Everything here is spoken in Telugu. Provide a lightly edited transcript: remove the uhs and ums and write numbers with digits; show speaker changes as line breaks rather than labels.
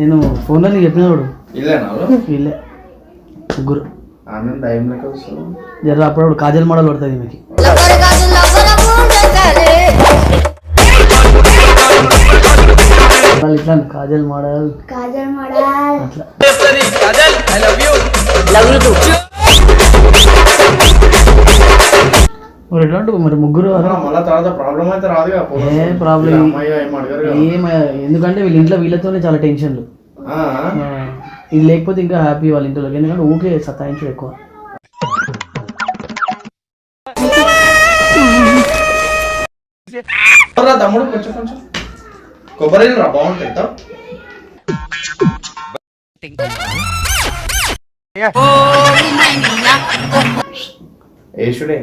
నేను ఫోన్లో నీకు చెప్పినప్పుడు
ఇల్లేనా
వీళ్ళే ముగ్గురు
ఆనంద్ టైంలోకి వస్తుంది
జర అప్పుడప్పుడు కాజల్ మోడల్ పడుతుంది మీకు ఇట్లా కాజల్ మోడల్ అట్లా మరి ఎట్లాంటి మరి ముగ్గురు
మళ్ళీ తర్వాత ప్రాబ్లం అయితే రాదుగా
ఏ ప్రాబ్లం
అమ్మాయి
ఎందుకంటే వీళ్ళ ఇంట్లో వీళ్ళతోనే చాలా టెన్షన్లు ఇది లేకపోతే ఇంకా హ్యాపీ వాళ్ళ ఇంట్లో ఎందుకంటే ఊకే సతాయించడం ఎక్కువ
తమ్ముడు కొంచెం కొంచెం కొబ్బరి రా బాగుంటాయి ఏషుడే